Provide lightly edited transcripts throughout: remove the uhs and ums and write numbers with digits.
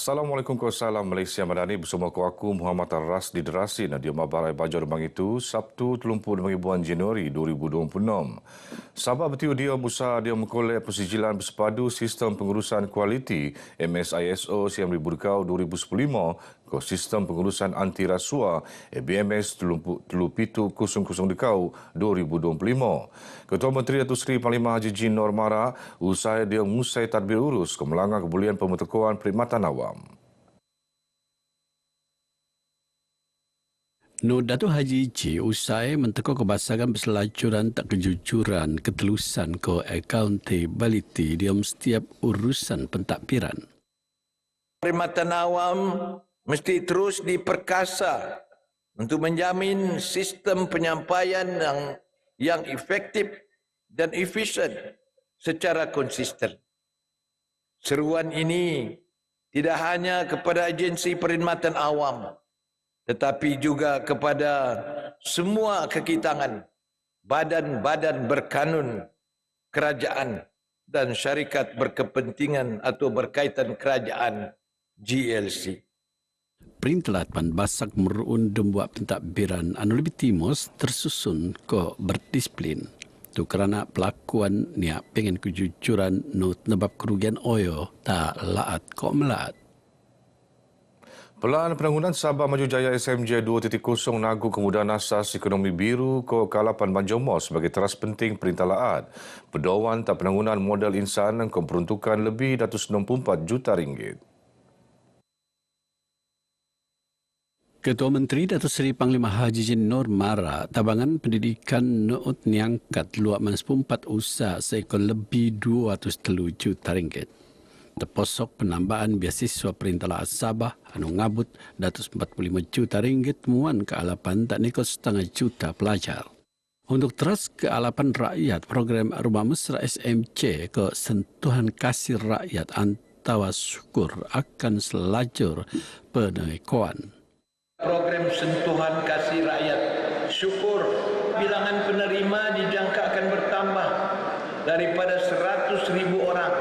Assalamualaikum Salam Malaysia Madani bersama aku Muhammad Ras di Derasi Nadia Mabarai Bajar Demang itu Sabtu 30 bulan Januari 2026. Sabah betiu dia Musa dia mengkolek persijilan bersepadu sistem pengurusan kualiti MSISO yang diberkau 2015 ke sistem pengurusan anti rasuah BMS 3700 dekau 2025. Ketua Menteri Datuk Seri Panglima Haji Jin Nor Mara usai dia musai tadbir urus ke melanggar kebolehan pembentukan perkhidmatan awam. Nur Datuk Haji J usai mentekuk kebasaran perselajuran tak kejujuran ketelusan ke accountability di setiap urusan pentadbiran. Perkhidmatan awam mesti terus diperkasa untuk menjamin sistem penyampaian yang efektif dan efisien secara konsisten. Seruan ini tidak hanya kepada agensi perkhidmatan awam, tetapi juga kepada semua kekitangan, badan-badan berkanun, kerajaan dan syarikat berkepentingan atau berkaitan kerajaan GLC. Perintah Pan Basak merun membuat pentadbiran anu lebih timos tersusun ke berdisiplin. Tu kerana pelakuan niat pengen kejujuran nut nebab kerugian oyo tak laat kok melat. Pelan penangunan Sabah Maju Jaya SMJ 2.0 nagu kemudahan asas ekonomi biru ke Kalapan Banjomos sebagai teras penting Perintah Laat. Pedoman tak penangunan modal insan ke peruntukan lebih 164 juta ringgit. Ketua Menteri Datuk Seri Panglima Haji Jin Nor Mara, tabangan pendidikan Nuut Niangkat luak manspumpat usaha seekor lebih 203 juta ringgit. Terposok penambahan beasiswa Perintah Laat Sabah anu ngabut 145 juta ringgit muan ke alapan tak nikot 1,5 juta pelajar. Untuk teras ke alapan rakyat, program Rumah Mesra SMC ke sentuhan kasih rakyat antawa syukur akan selajur penekauan. Program sentuhan kasih rakyat syukur bilangan penerima dijangka akan bertambah daripada 100,000 orang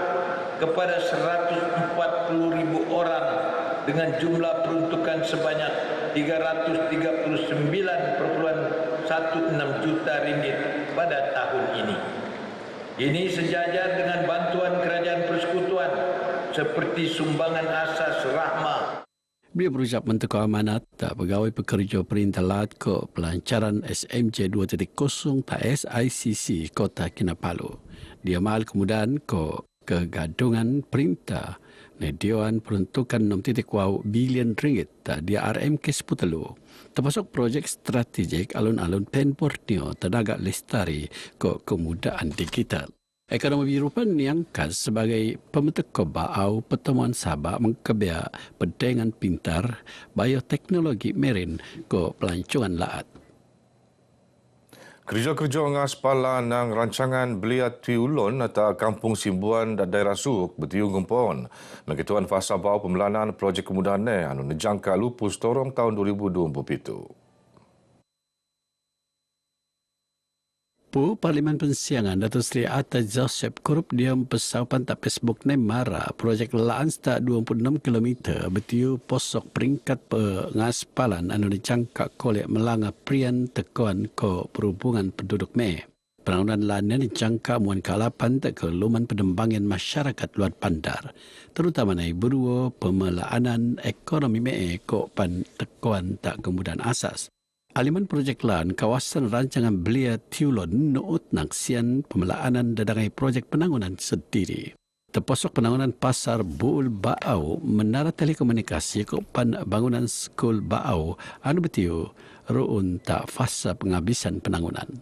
kepada 140,000 orang dengan jumlah peruntukan sebanyak 339,16 juta ringgit pada tahun ini. Ini sejajar dengan bantuan kerajaan persekutuan seperti sumbangan asas rahmah. Beliau berucap mentekuk amanat tak pegawai pekerja Perintah Laat ke pelancaran SMJ 2.0 TAS ICC Kota Kinabalu. Dia mahal kemudahan ke kegadungan perintah Dewan peruntukan 6.0 bilion ringgit tak dia RMK 10 termasuk projek strategik alun-alun Pen Borneo tenaga lestari ke kemudahan digital. Ekonomi biru pun diangkat sebagai pembentuk baau pertemuan Sabah mengkebiak pedengan pintar bioteknologi marine ke pelancongan laat. Kerja-kerja ngaspalan nang rancangan belia Tiulon atau Kampung Simbuan dan Daerah Suk bertiung gempon. Megituan fasa bau pemelanan projek kemudahan anu nejangka lupus torong tahun 2027. Parlimen Pensiangan Datuk Seri Atta Joseph Korup dia pesau pantak Facebook Nemara projek laan stak 26 km betiu posok peringkat pengaspalan anu dicangkak kolek melanggar prian tekuan ke perhubungan penduduk me. Penangunan laannya dicangkak muan kalapan tak ke luman pendembangan masyarakat luar bandar, terutama naik berdua pemelaanan ekonomi me ke pan tekuan tak kemudahan asas. Aliman projek lan kawasan rancangan belia Tiulon Nuut Naksian pemelaanan dadangai projek penangunan sendiri. Terposok penangunan pasar Buul Baau menara telekomunikasi ke bangunan skul Baau anu betiu ruun tak fasa penghabisan penangunan.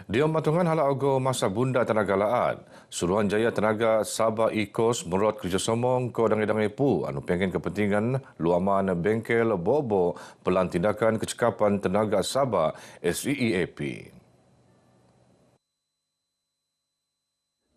Dia matungan hala ogo masa bunda tenaga laat. Suruhanjaya Tenaga Sabah IKOS merot kerjasama ke dangai-dangai pu anu pengen kepentingan luaman bengkel bobo pelan tindakan kecekapan tenaga Sabah SEEAP.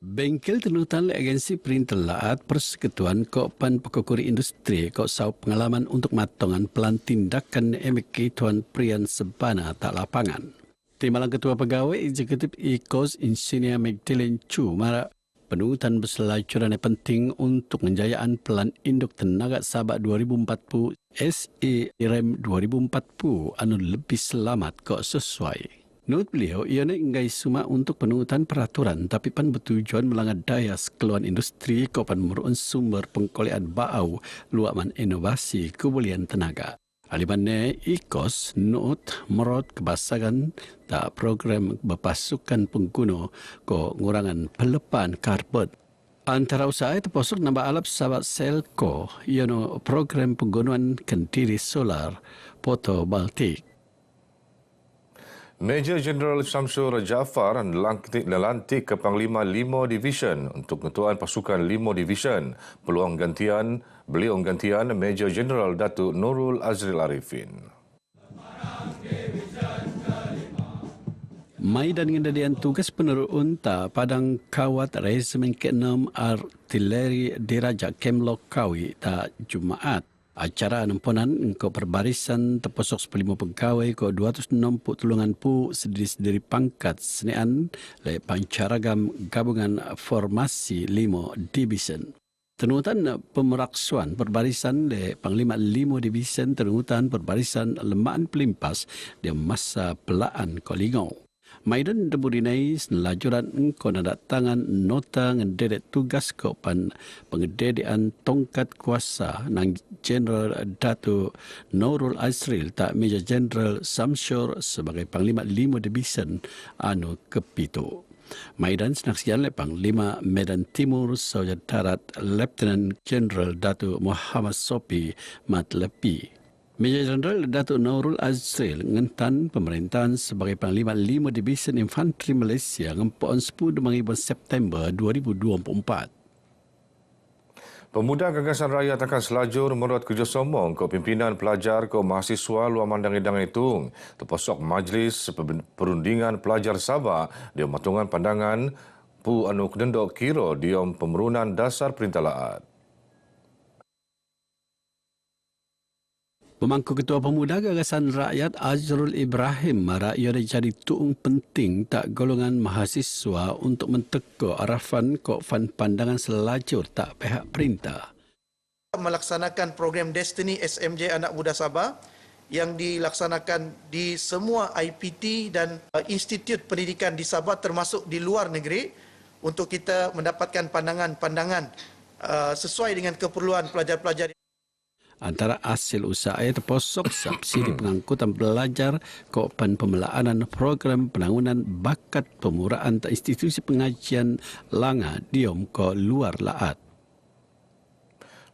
Bengkel tenutan agensi Perintah Laat Persekutuan Kopan Pekukuri Industri kok sau pengalaman untuk matongan pelan tindakan MK Tuan Prian Sebana tak lapangan. Timbalan Ketua Pegawai Eksekutif IKOS Insinyur Magdalene Chu Mara Penurutan berselajuran yang penting untuk menjayaan Pelan Induk Tenaga Sabak 2040 SAREM 2040 anu lebih selamat kok sesuai. Menurut beliau, ia inggai suma untuk penurutan peraturan tapi pan bertujuan melanggar daya sekeluan industri kau pan meruun sumber pengkolean bau luaman inovasi kebulian tenaga. Alibannya IKOS Nut merot kebasagan tak program berpasukan pengguna ko ngurangan pelepaan karbon. Antara usaha itu posok nambah alap sahabat Selco, iano program penggunaan kendiri solar fotovoltaik. Major General Syamsul Jaafar dilantik ke Panglima Limo Division untuk ketuaan pasukan Limo Division. Beliau gantian Major General Datuk Nurul Azril Arifin. Maidan Ngendalian Tugas Peneroon Padang Kawat Regimen ke-6 Artileri Diraja Kemlok Kawi Jumaat. Acara nemponan engkau perbarisan terposok 15 pegawai ke 260 tulungan pu sediri-sediri pangkat senean le pancaragam gabungan formasi Limo Division. Tenutan pemeraksuan perbarisan le Panglima Limo Division tenutan perbarisan lemaan pelimpas di masa pelaan Kolingau. Maidan deburinai selajuran engkau tangan nota ngededek tugas kopan pengededean tongkat kuasa nang General Datuk Nurul Azril tak Major General Syamsul sebagai Panglima Limo Division anu kepitu. Maidan senaksian le Panglima Medan Timur Saudara Darat Lieutenant General Datuk Muhammad Sopi Matlepi. Major General Datuk Nurul Azril ngentan pemerintahan sebagai Panglima 5 Division Infanteri Malaysia ngempon 10 September 2024. Pemuda Gagasan Rakyat akan selajur menurut kerjasama ke pimpinan pelajar ke mahasiswa luar Mandang Edang Itung. Terposok Majlis Perundingan Pelajar Sabah dia matungan pandangan pu anu kedendok kira diom pemerunan dasar perintah laat. Pemangku Ketua Pemuda Gagasan Rakyat Azrul Ibrahim mara ia jadi tuung penting tak golongan mahasiswa untuk menteko arafan kok fan pandangan selajur tak pihak perintah. Melaksanakan program Destiny SMJ Anak Muda Sabah yang dilaksanakan di semua IPT dan institut pendidikan di Sabah termasuk di luar negeri untuk kita mendapatkan pandangan-pandangan sesuai dengan keperluan pelajar-pelajar. Antara hasil usaha terposok subsidi pengangkutan pelajar kopan pemelaanan program penangunan bakat pemuraan institusi pengajian langa diom ke luar laat.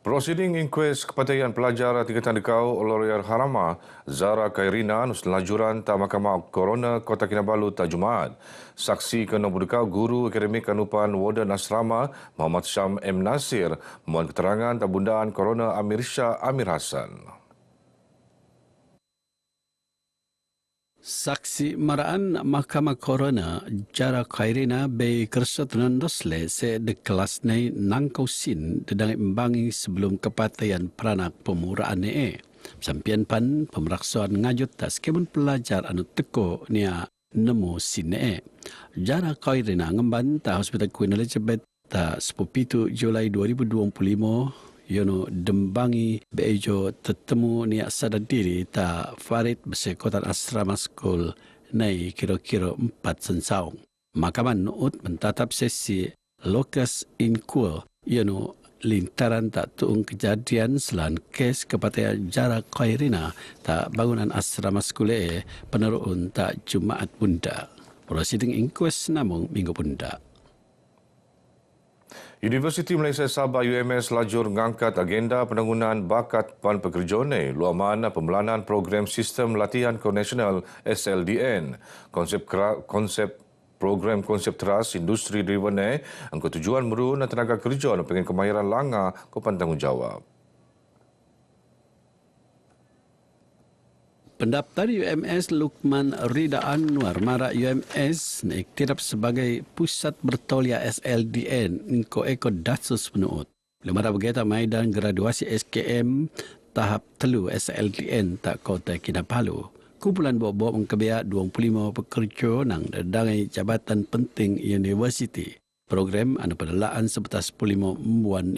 Prosiding inkues Kepatian Pelajar Tingkatan Dekau Lawyer Harama Zara Khairina lajuran ta Mahkamah Corona Kota Kinabalu ta Jumaat. Saksi ke nombor dekau Guru Akademik Anupan Warden Asrama Muhammad Syam M. Nasir mohon keterangan ta bundaan Corona Amir Shah Amir Hassan. Saksi maraan Mahkamah Corona Zara Khairina be kersa tenandosle se de kelas nei nangkau sin dedang embangi sebelum kepatian peranak pemuraan Sampian pan pemeraksaan ngajut tas kemun pelajar anu teko nia nemu sin Zara Khairina ngemban ta Hospital Queen Elizabeth ta 10 Julai 2025 yono dembangi bejo tetemu niat sadar diri ta Farid bersekotan asrama skul nai kira-kira 4 sensaung. Mahkamah Nuut mentatap sesi lokus inquire yono lintaran tak tuung kejadian selan kes kepatian Zara Khairina tak bangunan asrama skul peneruun tak Jumaat Bunda. Prosiding inquest namung Minggu Bunda. Universiti Malaysia Sabah UMS lajur mengangkat agenda penangunan bakat pan pekerjone luaman pembelanan program sistem latihan nasional SLDN. Konsep program konsep teras industri driven angka tujuan merun tenaga kerja dan pengen kemahiran langa ke tanggungjawab. Pendaftar UMS Lukman Rida Anwar mara UMS naiktirap sebagai pusat bertolak SLDN engko dasus penuut. Lemara berkata maidan graduasi SKM tahap telu SLDN tak Kota Kinabalu. Kumpulan bawa-bawa mengkebiak 25 pekerja nang dadangai jabatan penting universiti. Program anu penelaan sebetas 15 embuan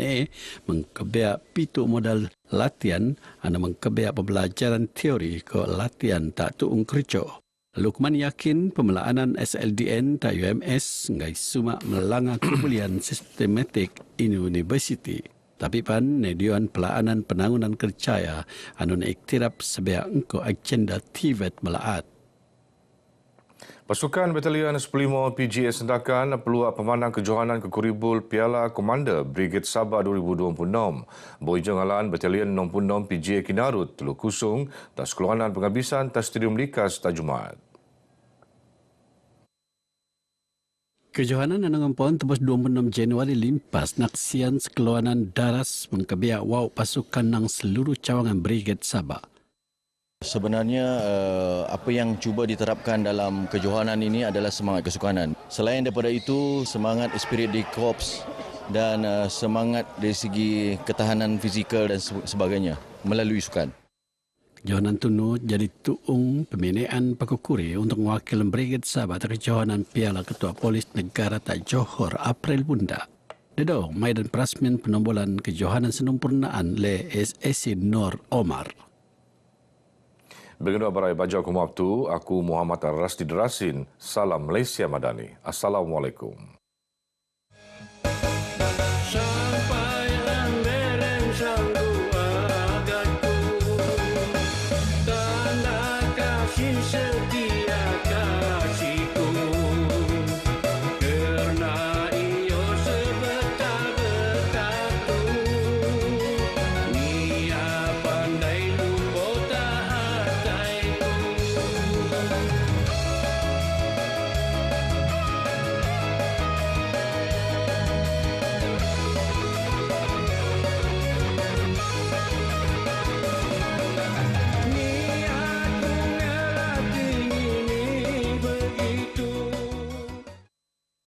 mengkebea pitu modal latihan anu mengkebea pembelajaran teori ke latihan tak tuung kerja. Lukman yakin pemelaanan SLDN tak UMS ngai suma melanggar kemuliaan sistematik universiti. Tapi pan nedion pelaanan penangunan kerjaya anu iktirap sebagai engko agenda TVET melaat. Pasukan Batalion 15 PGS Sendakan peluang pemanang kejohanan kekuribul Piala Komander Brigade Sabah 2026. Bojong Alan Batalion 66 PGA Kinarut Teluk Kusung tas keluanan penghabisan tas Stadium Likas tak Jumaat. Kejohanan anu ngampon tebus 26 Januari limpas naksian sekeluanan daras mengkebiak wau pasukan nang seluruh cawangan Brigade Sabah. Sebenarnya apa yang cuba diterapkan dalam kejohanan ini adalah semangat kesukanan. Selain daripada itu, semangat spirit di korps dan semangat dari segi ketahanan fizikal dan sebagainya melalui sukan. Kejohanan tunu jadi tuung pembinaan Pakukuri untuk mewakili Brigade Sabah atau kejohanan Piala Ketua Polis Negara tak Johor April Bunda. Dedo, Maidan Prasmin penombolan kejohanan sempurnaan le SSC Nor Omar. Begini barai baca aku waktu, aku Muhammad Rasdi Derasin. Salam Malaysia Madani. Assalamualaikum. Sampailah mereng sanggup agakku, tanda kasih